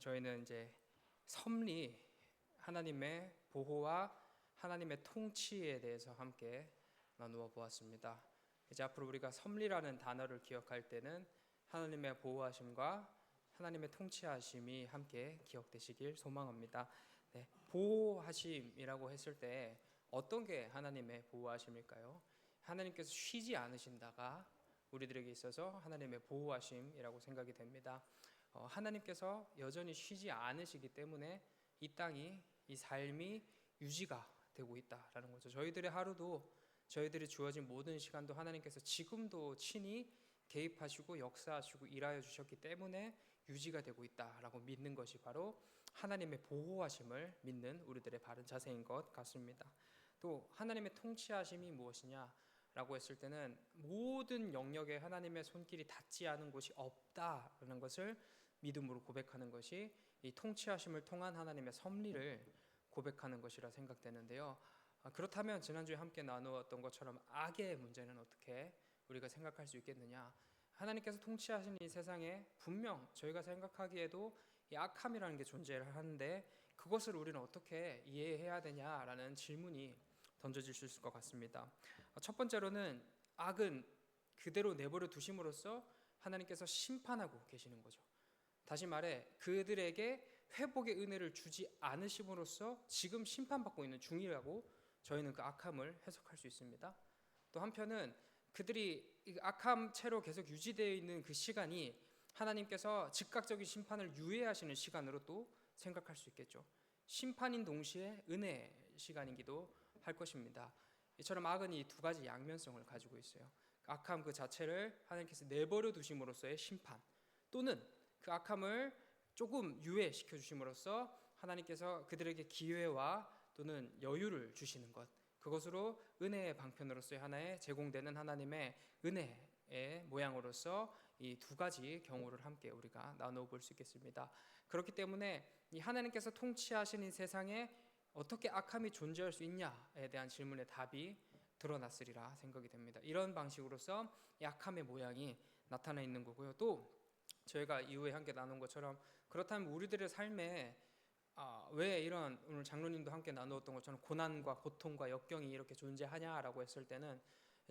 저희는 이제 섭리, 하나님의 보호와 하나님의 통치에 대해서 함께 나누어 보았습니다. 이제 앞으로 우리가 섭리라는 단어를 기억할 때는 하나님의 보호하심과 하나님의 통치하심이 함께 기억되시길 소망합니다. 네, 보호하심이라고 했을 때 어떤 게 하나님의 보호하심일까요? 하나님께서 쉬지 않으신다가 우리들에게 있어서 하나님의 보호하심이라고 생각이 됩니다. 하나님께서 여전히 쉬지 않으시기 때문에 이 땅이, 이 삶이 유지가 되고 있다라는 거죠. 저희들의 하루도, 저희들이 주어진 모든 시간도 하나님께서 지금도 친히 개입하시고 역사하시고 일하여 주셨기 때문에 유지가 되고 있다라고 믿는 것이 바로 하나님의 보호하심을 믿는 우리들의 바른 자세인 것 같습니다. 또 하나님의 통치하심이 무엇이냐라고 했을 때는 모든 영역에 하나님의 손길이 닿지 않은 곳이 없다라는 것을 믿음으로 고백하는 것이 이 통치하심을 통한 하나님의 섭리를 고백하는 것이라 생각되는데요. 그렇다면 지난주에 함께 나누었던 것처럼 악의 문제는 어떻게 우리가 생각할 수 있겠느냐? 하나님께서 통치하시는 이 세상에 분명 저희가 생각하기에도 이 악함이라는 게 존재를 하는데 그것을 우리는 어떻게 이해해야 되냐라는 질문이 던져질 수 있을 것 같습니다. 첫 번째로는 악은 그대로 내버려 두심으로써 하나님께서 심판하고 계시는 거죠. 다시 말해 그들에게 회복의 은혜를 주지 않으심으로써 지금 심판받고 있는 중이라고 저희는 그 악함을 해석할 수 있습니다. 또 한편은 그들이 악함 채로 계속 유지되어 있는 그 시간이 하나님께서 즉각적인 심판을 유예하시는 시간으로 또 생각할 수 있겠죠. 심판인 동시에 은혜 시간이기도 할 것입니다. 이처럼 악은 이 두 가지 양면성을 가지고 있어요. 악함 그 자체를 하나님께서 내버려 두심으로써의 심판, 또는 그 악함을 조금 유예시켜 주심으로써 하나님께서 그들에게 기회와 또는 여유를 주시는 것, 그것으로 은혜의 방편으로서의 하나의 제공되는 하나님의 은혜의 모양으로서 이 두 가지 경우를 함께 우리가 나누어 볼 수 있겠습니다. 그렇기 때문에 이 하나님께서 통치하시는 세상에 어떻게 악함이 존재할 수 있냐에 대한 질문의 답이 드러났으리라 생각이 됩니다. 이런 방식으로서 이 악함의 모양이 나타나 있는 거고요. 또 저희가 이후에 함께 나눈 것처럼 그렇다면 우리들의 삶에 왜 이런, 오늘 장로님도 함께 나누었던 것처럼 고난과 고통과 역경이 이렇게 존재하냐라고 했을 때는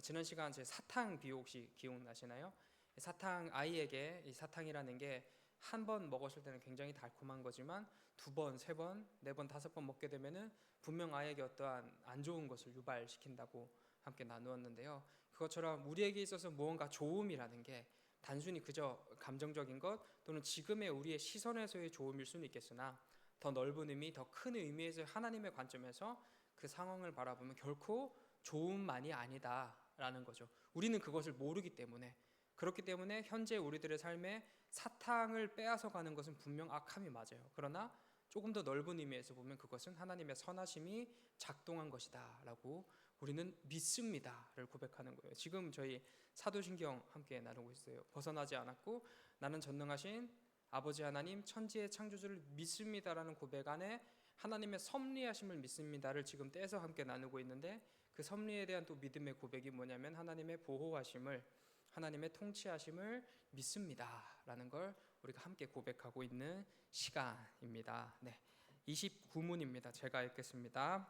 지난 시간 제 사탕 비유 혹시 기억나시나요? 사탕, 아이에게 이 사탕이라는 게 한 번 먹었을 때는 굉장히 달콤한 거지만 두 번, 세 번, 네 번, 다섯 번 먹게 되면은 분명 아이에게 어떠한 안 좋은 것을 유발시킨다고 함께 나누었는데요. 그것처럼 우리에게 있어서 무언가 좋음이라는 게 단순히 그저 감정적인 것 또는 지금의 우리의 시선에서의 좋음일 수는 있겠으나 더 넓은 의미, 더 큰 의미에서 하나님의 관점에서 그 상황을 바라보면 결코 좋음만이 아니다라는 거죠. 우리는 그것을 모르기 때문에, 그렇기 때문에 현재 우리들의 삶에 사탕을 빼앗아 가는 것은 분명 악함이 맞아요. 그러나 조금 더 넓은 의미에서 보면 그것은 하나님의 선하심이 작동한 것이다 라고 우리는 믿습니다를 고백하는 거예요. 지금 저희 사도신경 함께 나누고 있어요. 벗어나지 않았고 나는 전능하신 아버지 하나님 천지의 창조주를 믿습니다라는 고백 안에 하나님의 섭리하심을 믿습니다를 지금 떼서 함께 나누고 있는데, 그 섭리에 대한 또 믿음의 고백이 뭐냐면 하나님의 보호하심을, 하나님의 통치하심을 믿습니다라는 걸 우리가 함께 고백하고 있는 시간입니다. 네, 29문입니다. 제가 읽겠습니다.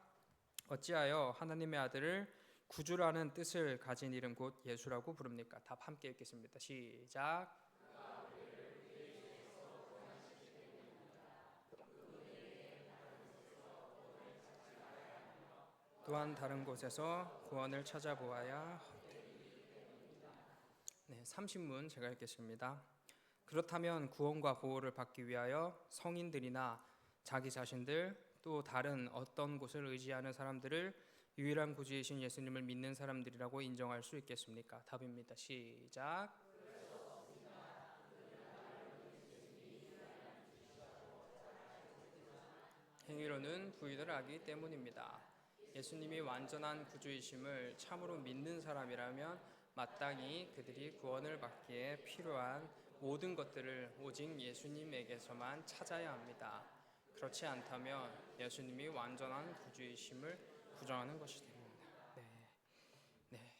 어찌하여 하나님의 아들을 구주라는 뜻을 가진 이름 곧 예수라고 부릅니까? 답 함께 읽겠습니다. 시작. 또한 다른 곳에서 구원을 찾아보아야. 네, 30문 제가 읽겠습니다. 그렇다면 구원과 보호를 받기 위하여 성인들이나 자기 자신들 또 다른 어떤 곳을 의지하는 사람들을 유일한 구주이신 예수님을 믿는 사람들이라고 인정할 수 있겠습니까? 답입니다. 시작. 행위로는 부인을 하기 때문입니다. 예수님이 완전한 구주이심을 참으로 믿는 사람이라면 마땅히 그들이 구원을 받기에 필요한 모든 것들을 오직 예수님에게서만 찾아야 합니다. 그렇지 않다면 예수님이 완전한 구주이심을 부정하는 것이 됩니다.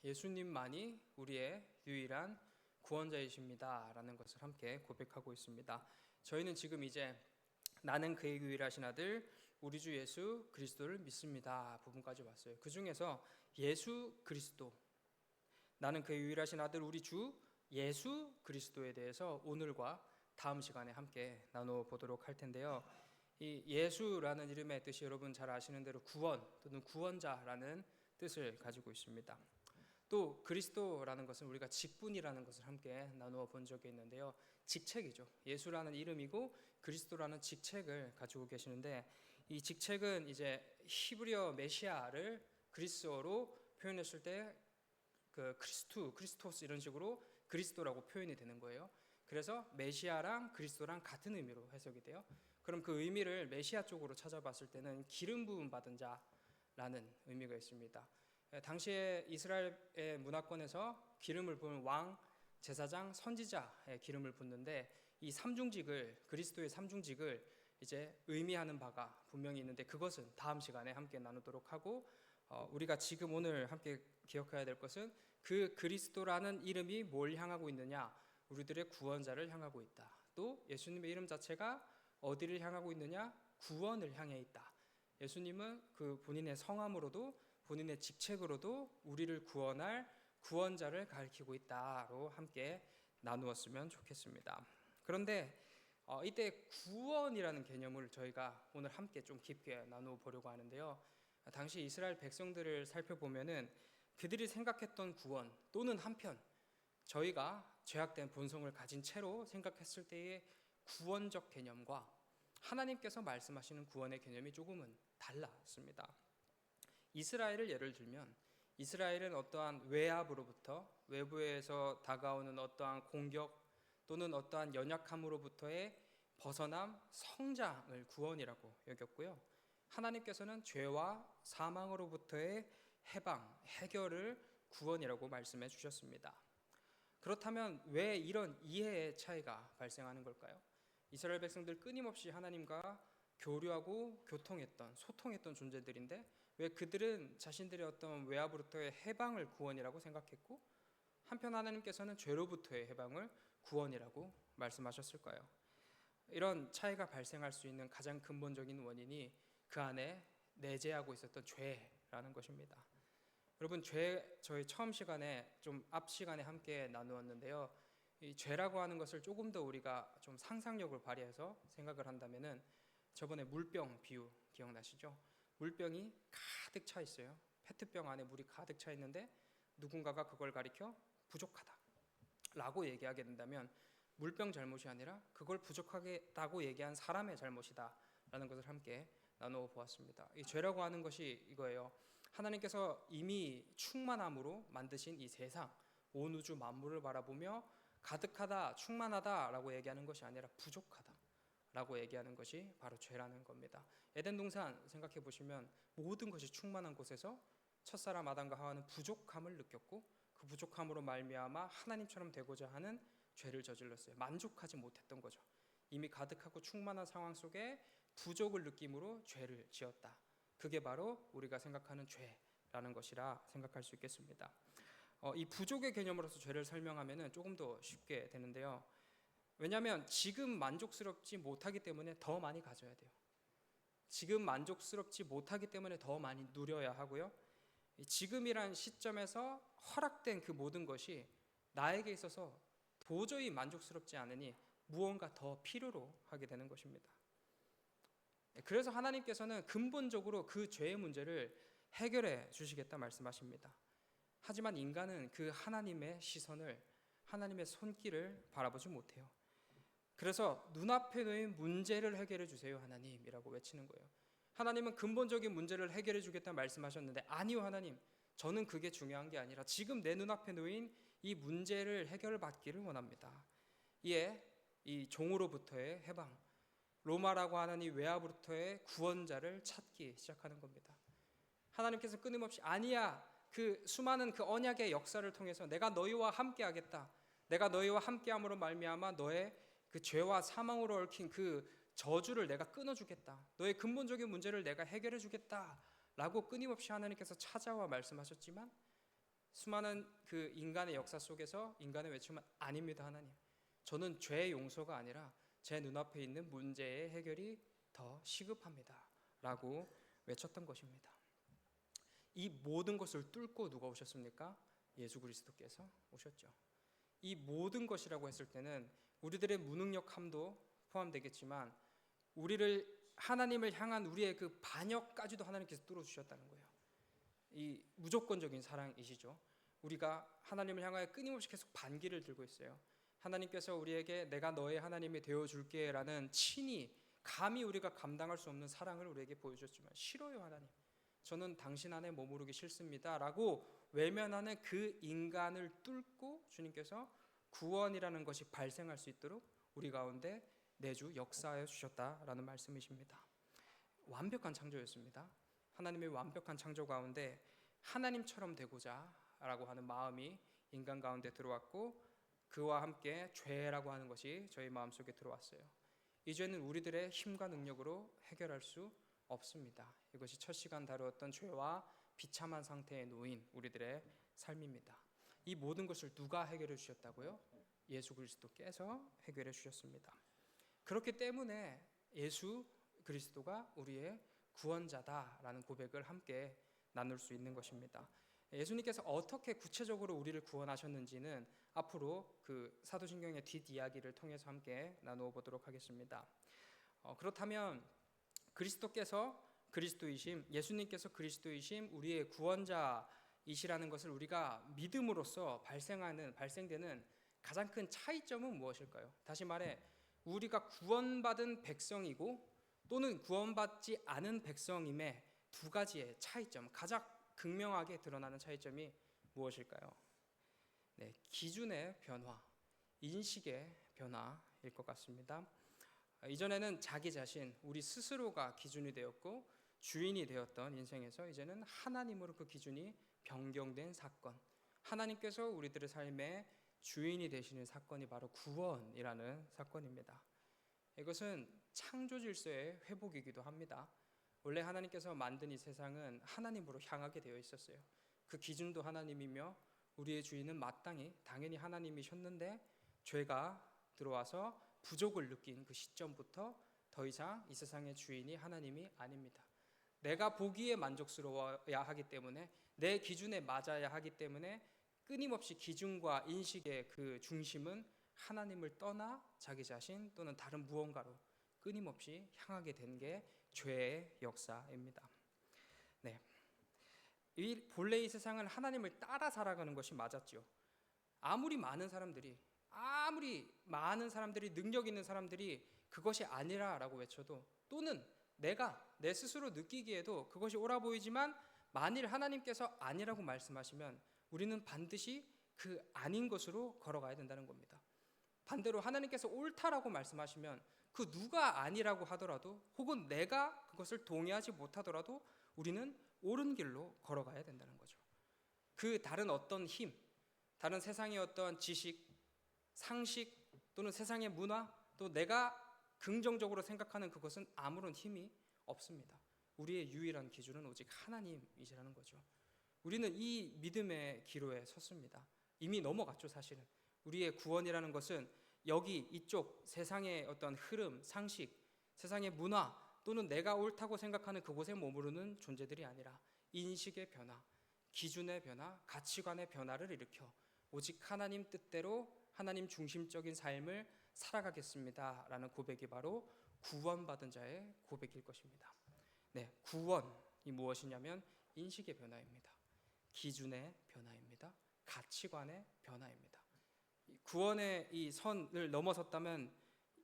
예수님만이 우리의 유일한 구원자이십니다라는 것을 함께 고백하고 있습니다. 저희는 지금 이제 나는 그의 유일하신 아들 우리 주 예수 그리스도를 믿습니다 부분까지 왔어요. 그 중에서 예수 그리스도, 나는 그의 유일하신 아들 우리 주 예수 그리스도에 대해서 오늘과 다음 시간에 함께 나눠 보도록 할 텐데요. 이 예수라는 이름의 뜻이 여러분 잘 아시는 대로 구원 또는 구원자라는 뜻을 가지고 있습니다. 또 그리스도라는 것은 우리가 직분이라는 것을 함께 나누어 본 적이 있는데요. 직책이죠. 예수라는 이름이고 그리스도라는 직책을 가지고 계시는데, 이 직책은 이제 히브리어 메시아를 그리스어로 표현했을 때 그 크리스토스 이런 식으로 그리스도라고 표현이 되는 거예요. 그래서 메시아랑 그리스도랑 같은 의미로 해석이 돼요. 그럼 그 의미를 메시아 쪽으로 찾아봤을 때는 기름 부음 받은 자라는 의미가 있습니다. 당시에 이스라엘의 문화권에서 기름을 부은 왕, 제사장, 선지자의 기름을 붓는데, 이 삼중직을, 그리스도의 삼중직을 이제 의미하는 바가 분명히 있는데, 그것은 다음 시간에 함께 나누도록 하고, 우리가 지금 오늘 함께 기억해야 될 것은 그 그리스도라는 이름이 뭘 향하고 있느냐, 우리들의 구원자를 향하고 있다. 또 예수님의 이름 자체가 어디를 향하고 있느냐, 구원을 향해 있다. 예수님은 그 본인의 성함으로도 본인의 직책으로도 우리를 구원할 구원자를 가리키고 있다로 함께 나누었으면 좋겠습니다. 그런데 이때 구원이라는 개념을 저희가 오늘 함께 좀 깊게 나누어 보려고 하는데요. 당시 이스라엘 백성들을 살펴보면은 그들이 생각했던 구원, 또는 한편 저희가 죄악된 본성을 가진 채로 생각했을 때의 구원적 개념과 하나님께서 말씀하시는 구원의 개념이 조금은 달랐습니다. 이스라엘을 예를 들면, 이스라엘은 어떠한 외압으로부터, 외부에서 다가오는 어떠한 공격 또는 어떠한 연약함으로부터의 벗어남, 성장을 구원이라고 여겼고요. 하나님께서는 죄와 사망으로부터의 해방, 해결을 구원이라고 말씀해 주셨습니다. 그렇다면 왜 이런 이해의 차이가 발생하는 걸까요? 이스라엘 백성들 끊임없이 하나님과 교류하고 교통했던, 소통했던 존재들인데, 왜 그들은 자신들의 어떤 외압으로부터의 해방을 구원이라고 생각했고, 한편 하나님께서는 죄로부터의 해방을 구원이라고 말씀하셨을까요? 이런 차이가 발생할 수 있는 가장 근본적인 원인이 그 안에 내재하고 있었던 죄라는 것입니다. 여러분, 죄 저희 처음 시간에 좀 앞 시간에 함께 나누었는데요. 이 죄라고 하는 것을 조금 더 우리가 좀 상상력을 발휘해서 생각을 한다면은, 저번에 물병 비유 기억나시죠? 물병이 가득 차 있어요. 페트병 안에 물이 가득 차 있는데 누군가가 그걸 가리켜 부족하다라고 얘기하게 된다면, 물병 잘못이 아니라 그걸 부족하다고 얘기한 사람의 잘못이다라는 것을 함께 나누어 보았습니다. 이 죄라고 하는 것이 이거예요. 하나님께서 이미 충만함으로 만드신 이 세상, 온 우주 만물을 바라보며 가득하다, 충만하다라고 얘기하는 것이 아니라 부족하다라고 얘기하는 것이 바로 죄라는 겁니다. 에덴 동산 생각해 보시면 모든 것이 충만한 곳에서 첫사람 아담과 하와는 부족함을 느꼈고, 그 부족함으로 말미암아 하나님처럼 되고자 하는 죄를 저질렀어요. 만족하지 못했던 거죠. 이미 가득하고 충만한 상황 속에 부족을 느낌으로 죄를 지었다. 그게 바로 우리가 생각하는 죄라는 것이라 생각할 수 있겠습니다. 이 부족의 개념으로서 죄를 설명하면 조금 더 쉽게 되는데요. 왜냐하면 지금 만족스럽지 못하기 때문에 더 많이 가져야 돼요. 지금 만족스럽지 못하기 때문에 더 많이 누려야 하고요. 지금이란 시점에서 허락된 그 모든 것이 나에게 있어서 도저히 만족스럽지 않으니 무언가 더 필요로 하게 되는 것입니다. 그래서 하나님께서는 근본적으로 그 죄의 문제를 해결해 주시겠다 말씀하십니다. 하지만 인간은 그 하나님의 시선을, 하나님의 손길을 바라보지 못해요. 그래서 눈앞에 놓인 문제를 해결해 주세요 하나님이라고 외치는 거예요. 하나님은 근본적인 문제를 해결해 주겠다 말씀하셨는데, 아니요 하나님, 저는 그게 중요한 게 아니라 지금 내 눈앞에 놓인 이 문제를 해결받기를 원합니다. 이에 이 종으로부터의 해방, 로마라고 하는 이 외압으로부터의 구원자를 찾기 시작하는 겁니다. 하나님께서 끊임없이 아니야, 그 수많은 그 언약의 역사를 통해서 내가 너희와 함께하겠다. 내가 너희와 함께함으로 말미암아 너의 그 죄와 사망으로 얽힌 그 저주를 내가 끊어주겠다. 너의 근본적인 문제를 내가 해결해주겠다라고 끊임없이 하나님께서 찾아와 말씀하셨지만, 수많은 그 인간의 역사 속에서 인간의 외침은 아닙니다 하나님. 저는 죄의 용서가 아니라 제 눈앞에 있는 문제의 해결이 더 시급합니다 라고 외쳤던 것입니다. 이 모든 것을 뚫고 누가 오셨습니까? 예수 그리스도께서 오셨죠. 이 모든 것이라고 했을 때는 우리들의 무능력함도 포함되겠지만 우리를 하나님을 향한 우리의 그 반역까지도 하나님께서 뚫어주셨다는 거예요. 이 무조건적인 사랑이시죠. 우리가 하나님을 향하여 끊임없이 계속 반기를 들고 있어요. 하나님께서 우리에게 내가 너의 하나님이 되어줄게 라는 친히 감히 우리가 감당할 수 없는 사랑을 우리에게 보여줬지만 싫어요 하나님, 저는 당신 안에 머무르기 싫습니다 라고 외면하는 그 인간을 뚫고 주님께서 구원이라는 것이 발생할 수 있도록 우리 가운데 내주 역사하여 주셨다라는 말씀이십니다. 완벽한 창조였습니다. 하나님의 완벽한 창조 가운데 하나님처럼 되고자 라고 하는 마음이 인간 가운데 들어왔고 그와 함께 죄라고 하는 것이 저희 마음속에 들어왔어요. 이 죄는 우리들의 힘과 능력으로 해결할 수 없습니다. 이것이 첫 시간 다루었던 죄와 비참한 상태에 놓인 우리들의 삶입니다. 이 모든 것을 누가 해결해 주셨다고요? 예수 그리스도께서 해결해 주셨습니다. 그렇기 때문에 예수 그리스도가 우리의 구원자다라는 고백을 함께 나눌 수 있는 것입니다. 예수님께서 어떻게 구체적으로 우리를 구원하셨는지는 앞으로 그 사도신경의 뒷이야기를 통해서 함께 나누어 보도록 하겠습니다. 그렇다면 그리스도께서 그리스도이심, 예수님께서 그리스도이심 우리의 구원자이시라는 것을 우리가 믿음으로써 발생되는 가장 큰 차이점은 무엇일까요? 다시 말해 우리가 구원받은 백성이고 또는 구원받지 않은 백성임의 두 가지의 차이점, 가장 극명하게 드러나는 차이점이 무엇일까요? 네, 기준의 변화, 인식의 변화일 것 같습니다. 이전에는 자기 자신, 우리 스스로가 기준이 되었고 주인이 되었던 인생에서 이제는 하나님으로 그 기준이 변경된 사건, 하나님께서 우리들의 삶의 주인이 되시는 사건이 바로 구원이라는 사건입니다. 이것은 창조 질서의 회복이기도 합니다. 원래 하나님께서 만든 이 세상은 하나님으로 향하게 되어 있었어요. 그 기준도 하나님이며 우리의 주인은 마땅히 당연히 하나님이셨는데 죄가 들어와서 부족을 느낀 그 시점부터 더 이상 이 세상의 주인이 하나님이 아닙니다. 내가 보기에 만족스러워야 하기 때문에 내 기준에 맞아야 하기 때문에 끊임없이 기준과 인식의 그 중심은 하나님을 떠나 자기 자신 또는 다른 무언가로 끊임없이 향하게 된 게 죄의 역사입니다. 네, 이 본래 이 세상은 하나님을 따라 살아가는 것이 맞았죠. 아무리 많은 사람들이 능력 있는 사람들이 그것이 아니라라고 외쳐도 또는 내가 내 스스로 느끼기에도 그것이 옳아 보이지만 만일 하나님께서 아니라고 말씀하시면 우리는 반드시 그 아닌 것으로 걸어가야 된다는 겁니다. 반대로 하나님께서 옳다라고 말씀하시면 그 누가 아니라고 하더라도 혹은 내가 그것을 동의하지 못하더라도 우리는 옳은 길로 걸어가야 된다는 거죠. 그 다른 어떤 힘, 다른 세상의 어떤 지식, 상식 또는 세상의 문화 또 내가 긍정적으로 생각하는 그것은 아무런 힘이 없습니다. 우리의 유일한 기준은 오직 하나님이시라는 거죠. 우리는 이 믿음의 기로에 섰습니다. 이미 넘어갔죠. 사실은 우리의 구원이라는 것은 여기 이쪽 세상의 어떤 흐름, 상식, 세상의 문화 또는 내가 옳다고 생각하는 그곳에 머무르는 존재들이 아니라 인식의 변화, 기준의 변화, 가치관의 변화를 일으켜 오직 하나님 뜻대로 하나님 중심적인 삶을 살아가겠습니다라는 고백이 바로 구원받은 자의 고백일 것입니다. 네, 구원이 무엇이냐면 인식의 변화입니다. 기준의 변화입니다. 가치관의 변화입니다. 구원의 이 선을 넘어섰다면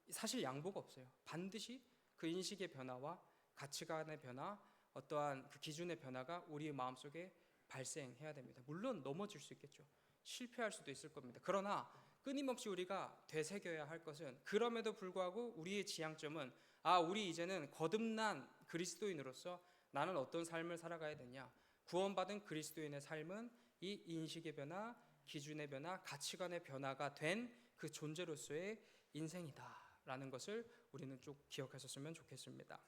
사실 양보가 없어요. 반드시 그 인식의 변화와 가치관의 변화, 어떠한 그 기준의 변화가 우리의 마음속에 발생해야 됩니다. 물론 넘어질 수 있겠죠. 실패할 수도 있을 겁니다. 그러나 끊임없이 우리가 되새겨야 할 것은 그럼에도 불구하고 우리의 지향점은 우리 이제는 거듭난 그리스도인으로서 나는 어떤 삶을 살아가야 되냐. 구원받은 그리스도인의 삶은 이 인식의 변화, 기준의 변화, 가치관의 변화가 된 그 존재로서의 인생이다라는 것을 우리는 쭉 기억하셨으면 좋겠습니다.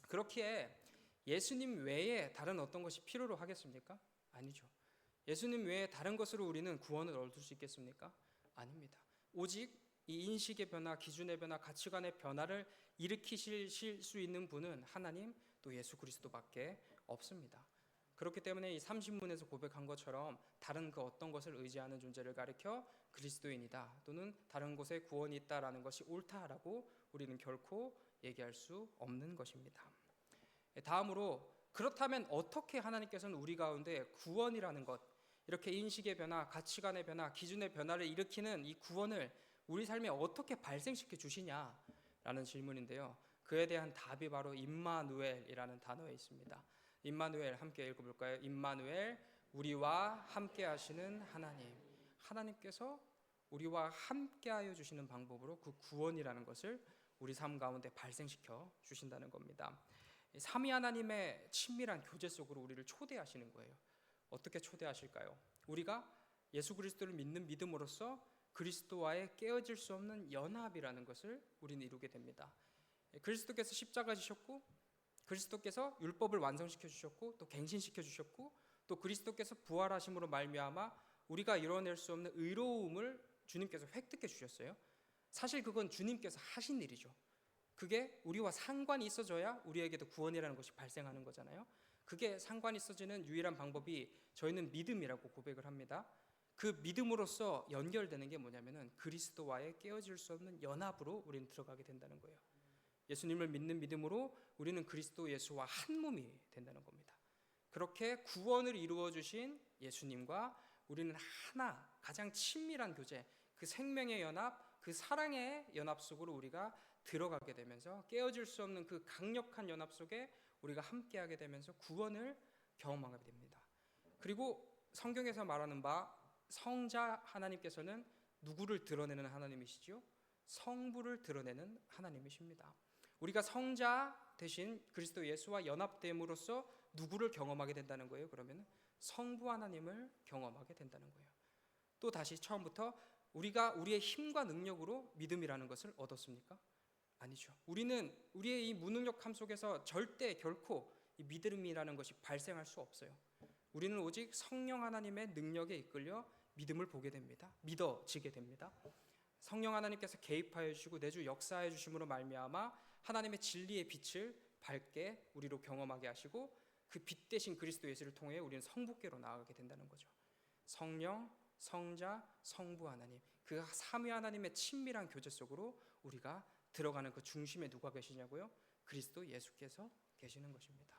그렇기에 예수님 외에 다른 어떤 것이 필요로 하겠습니까? 아니죠. 예수님 외에 다른 것으로 우리는 구원을 얻을 수 있겠습니까? 아닙니다. 오직 이 인식의 변화, 기준의 변화, 가치관의 변화를 일으키실 수 있는 분은 하나님 또 예수 그리스도밖에 없습니다. 그렇기 때문에 이 30문에서 고백한 것처럼 다른 그 어떤 것을 의지하는 존재를 가리켜 그리스도인이다 또는 다른 곳에 구원이 있다라는 것이 옳다라고 우리는 결코 얘기할 수 없는 것입니다. 다음으로 그렇다면 어떻게 하나님께서는 우리 가운데 구원이라는 것, 이렇게 인식의 변화, 가치관의 변화, 기준의 변화를 일으키는 이 구원을 우리 삶에 어떻게 발생시켜 주시냐라는 질문인데요. 그에 대한 답이 바로 임마누엘이라는 단어에 있습니다. 임마누엘 함께 읽어볼까요? 임마누엘, 우리와 함께 하시는 하나님. 하나님께서 우리와 함께하여 주시는 방법으로 그 구원이라는 것을 우리 삶 가운데 발생시켜 주신다는 겁니다. 삼위 하나님의 친밀한 교제 속으로 우리를 초대하시는 거예요. 어떻게 초대하실까요? 우리가 예수 그리스도를 믿는 믿음으로써 그리스도와의 깨어질 수 없는 연합이라는 것을 우리는 이루게 됩니다. 그리스도께서 십자가 지셨고, 그리스도께서 율법을 완성시켜 주셨고, 또 갱신시켜 주셨고, 또 그리스도께서 부활하심으로 말미암아 우리가 이뤄낼 수 없는 의로움을 주님께서 획득해 주셨어요. 사실 그건 주님께서 하신 일이죠. 그게 우리와 상관이 있어져야 우리에게도 구원이라는 것이 발생하는 거잖아요. 그게 상관이 있어지는 유일한 방법이 저희는 믿음이라고 고백을 합니다. 그 믿음으로써 연결되는 게 뭐냐면은 그리스도와의 깨어질 수 없는 연합으로 우리는 들어가게 된다는 거예요. 예수님을 믿는 믿음으로 우리는 그리스도 예수와 한 몸이 된다는 겁니다. 그렇게 구원을 이루어 주신 예수님과 우리는 하나, 가장 친밀한 교제, 그 생명의 연합, 그 사랑의 연합 속으로 우리가 들어가게 되면서 깨어질 수 없는 그 강력한 연합 속에 우리가 함께하게 되면서 구원을 경험하게 됩니다. 그리고 성경에서 말하는 바 성자 하나님께서는 누구를 드러내는 하나님이시죠? 성부를 드러내는 하나님이십니다. 우리가 성자 대신 그리스도 예수와 연합됨으로써 누구를 경험하게 된다는 거예요? 그러면 성부 하나님을 경험하게 된다는 거예요. 또 다시 처음부터 우리가 우리의 힘과 능력으로 믿음이라는 것을 얻었습니까? 아니죠. 우리는 우리의 이 무능력함 속에서 절대 결코 이 믿음이라는 것이 발생할 수 없어요. 우리는 오직 성령 하나님의 능력에 이끌려 믿음을 보게 됩니다. 믿어지게 됩니다. 성령 하나님께서 개입하여 주시고 내주 역사해 주심으로 말미암아 하나님의 진리의 빛을 밝게 우리로 경험하게 하시고 그 빛 대신 그리스도 예수를 통해 우리는 성부께로 나아가게 된다는 거죠. 성령, 성자, 성부 하나님, 그 삼위 하나님의 친밀한 교제 속으로 우리가 들어가는 그 중심에 누가 계시냐고요? 그리스도 예수께서 계시는 것입니다.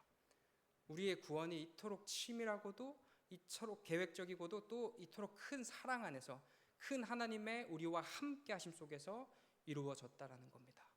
우리의 구원이 이토록 치밀하고도 이토록 계획적이고도 또 이토록 큰 사랑 안에서 큰 하나님의 우리와 함께 하심 속에서 이루어졌다라는 겁니다.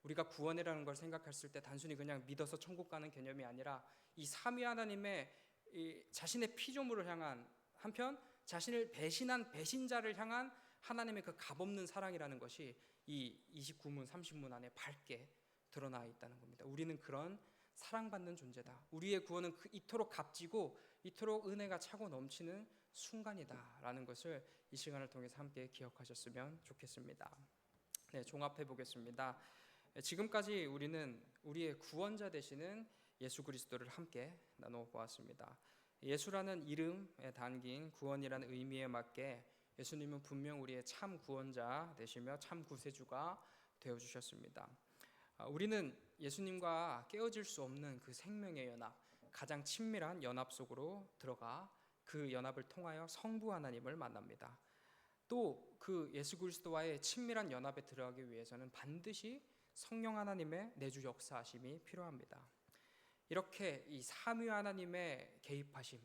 우리가 구원이라는 걸 생각했을 때 단순히 그냥 믿어서 천국 가는 개념이 아니라 이 삼위 하나님의 이 자신의 피조물을 향한 한편 자신을 배신한 배신자를 향한 하나님의 그 값없는 사랑이라는 것이 이 29문 30문 안에 밝게 드러나 있다는 겁니다. 우리는 그런 사랑받는 존재다. 우리의 구원은 이토록 값지고 이토록 은혜가 차고 넘치는 순간이다라는 것을 이 시간을 통해서 함께 기억하셨으면 좋겠습니다. 네, 종합해 보겠습니다. 지금까지 우리는 우리의 구원자 되시는 예수 그리스도를 함께 나누어 보았습니다. 예수라는 이름에 담긴 구원이라는 의미에 맞게 예수님은 분명 우리의 참 구원자 되시며 참 구세주가 되어주셨습니다. 우리는 예수님과 깨어질 수 없는 그 생명의 연합, 가장 친밀한 연합 속으로 들어가 그 연합을 통하여 성부 하나님을 만납니다. 또 그 예수 그리스도와의 친밀한 연합에 들어가기 위해서는 반드시 성령 하나님의 내주 역사하심이 필요합니다. 이렇게 이 삼위 하나님의 개입하심,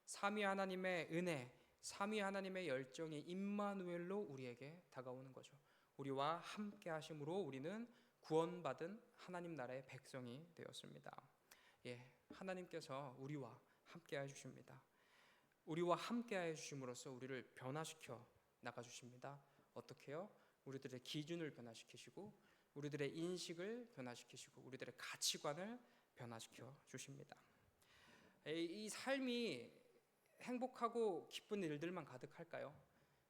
삼위 하나님의 은혜, 삼위 하나님의 열정이 임마누엘로 우리에게 다가오는 거죠. 우리와 함께 하심으로 우리는 구원받은 하나님 나라의 백성이 되었습니다. 하나님께서 우리와 함께 해 주십니다. 우리와 함께 해 주심으로써 우리를 변화시켜 나가 주십니다. 어떻게요? 우리들의 기준을 변화시키시고 우리들의 인식을 변화시키시고 우리들의 가치관을 변화시켜 주십니다. 이 삶이 행복하고 기쁜 일들만 가득할까요?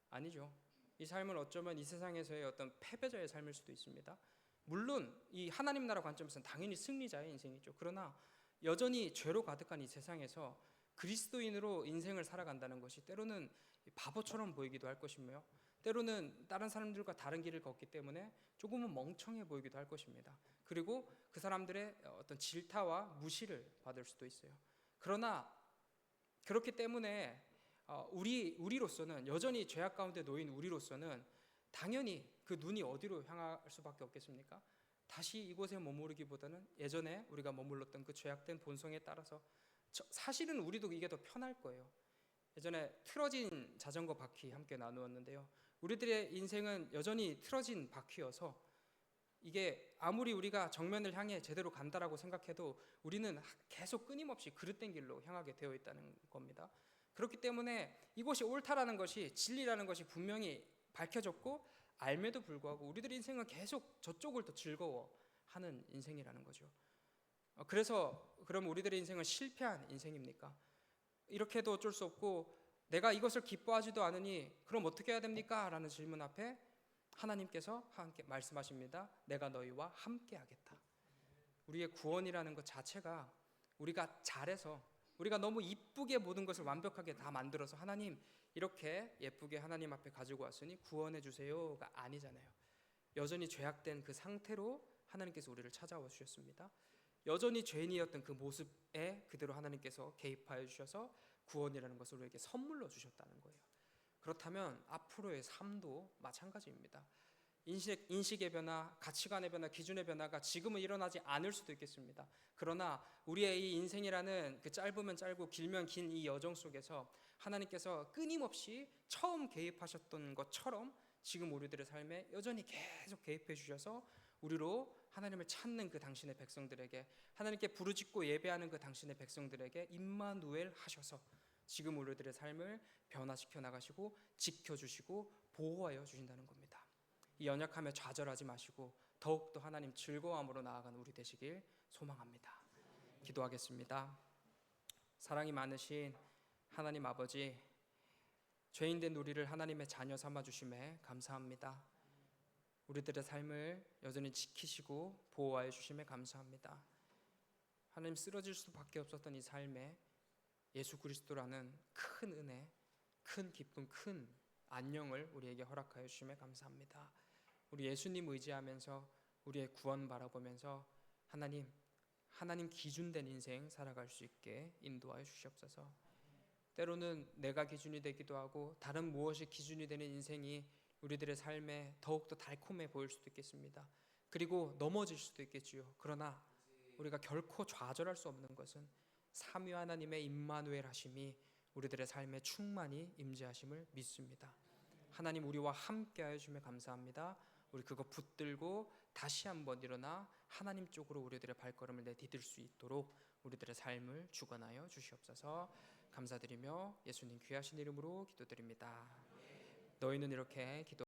아니죠. 이 삶은 어쩌면 이 세상에서의 어떤 패배자의 삶일 수도 있습니다. 물론 이 하나님 나라 관점에서는 당연히 승리자의 인생이죠. 그러나 여전히 죄로 가득한 이 세상에서 그리스도인으로 인생을 살아간다는 것이 때로는 바보처럼 보이기도 할 것이며 때로는 다른 사람들과 다른 길을 걷기 때문에 조금은 멍청해 보이기도 할 것입니다. 그리고 그 사람들의 어떤 질타와 무시를 받을 수도 있어요. 그러나 그렇기 때문에 우리로서는, 여전히 죄악 가운데 놓인 우리로서는 당연히 그 눈이 어디로 향할 수밖에 없겠습니까? 다시 이곳에 머무르기보다는 예전에 우리가 머물렀던 그 죄악된 본성에 따라서, 사실은 우리도 이게 더 편할 거예요. 예전에 틀어진 자전거 바퀴 함께 나누었는데요. 우리들의 인생은 여전히 틀어진 바퀴여서 이게 아무리 우리가 정면을 향해 제대로 간다라고 생각해도 우리는 계속 끊임없이 그릇된 길로 향하게 되어 있다는 겁니다. 그렇기 때문에 이것이 옳다라는 것이, 진리라는 것이 분명히 밝혀졌고 알매도 불구하고 우리들의 인생은 계속 저쪽을 더 즐거워하는 인생이라는 거죠. 그래서 그럼 우리들의 인생은 실패한 인생입니까? 이렇게 해도 어쩔 수 없고 내가 이것을 기뻐하지도 않으니 그럼 어떻게 해야 됩니까? 라는 질문 앞에 하나님께서 함께 말씀하십니다. 내가 너희와 함께 하겠다. 우리의 구원이라는 것 자체가 우리가 잘해서, 우리가 너무 이쁘게 모든 것을 완벽하게 다 만들어서 하나님 이렇게 예쁘게 하나님 앞에 가지고 왔으니 구원해 주세요가 아니잖아요. 여전히 죄악된 그 상태로 하나님께서 우리를 찾아와 주셨습니다. 여전히 죄인이었던 그 모습에 그대로 하나님께서 개입하여 주셔서 구원이라는 것을 우리에게 선물로 주셨다는 거예요. 그렇다면 앞으로의 삶도 마찬가지입니다. 인식의 변화, 가치관의 변화, 기준의 변화가 지금은 일어나지 않을 수도 있겠습니다. 그러나 우리의 이 인생이라는 그 짧으면 짧고 길면 긴 이 여정 속에서 하나님께서 끊임없이 처음 개입하셨던 것처럼 지금 우리들의 삶에 여전히 계속 개입해 주셔서 우리로 하나님을 찾는 그 당신의 백성들에게, 하나님께 부르짖고 예배하는 그 당신의 백성들에게 임마누엘 하셔서 지금 우리들의 삶을 변화시켜 나가시고 지켜주시고 보호하여 주신다는 겁니다. 이 연약함에 좌절하지 마시고 더욱더 하나님 즐거움으로 나아가는 우리 되시길 소망합니다. 기도하겠습니다. 사랑이 많으신 하나님 아버지, 죄인된 우리를 하나님의 자녀 삼아 주심에 감사합니다. 우리들의 삶을 여전히 지키시고 보호하여 주심에 감사합니다. 하나님, 쓰러질 수밖에 없었던 이 삶에 예수 그리스도라는 큰 은혜, 큰 기쁨, 큰 안녕을 우리에게 허락하여 주심에 감사합니다. 우리 예수님 의지하면서 우리의 구원 바라보면서 하나님 기준된 인생 살아갈 수 있게 인도하여 주시옵소서. 때로는 내가 기준이 되기도 하고 다른 무엇이 기준이 되는 인생이 우리들의 삶에 더욱더 달콤해 보일 수도 있겠습니다. 그리고 넘어질 수도 있겠지요. 그러나 우리가 결코 좌절할 수 없는 것은 삼위 하나님의 임마누엘 하심이 우리들의 삶에 충만히 임재하심을 믿습니다. 하나님, 우리와 함께하여 주시며 감사합니다. 우리 그거 붙들고 다시 한번 일어나 하나님 쪽으로 우리들의 발걸음을 내디딜 수 있도록 우리들의 삶을 주관하여 주시옵소서. 감사드리며 예수님 귀하신 이름으로 기도드립니다. 너희는 이렇게 기도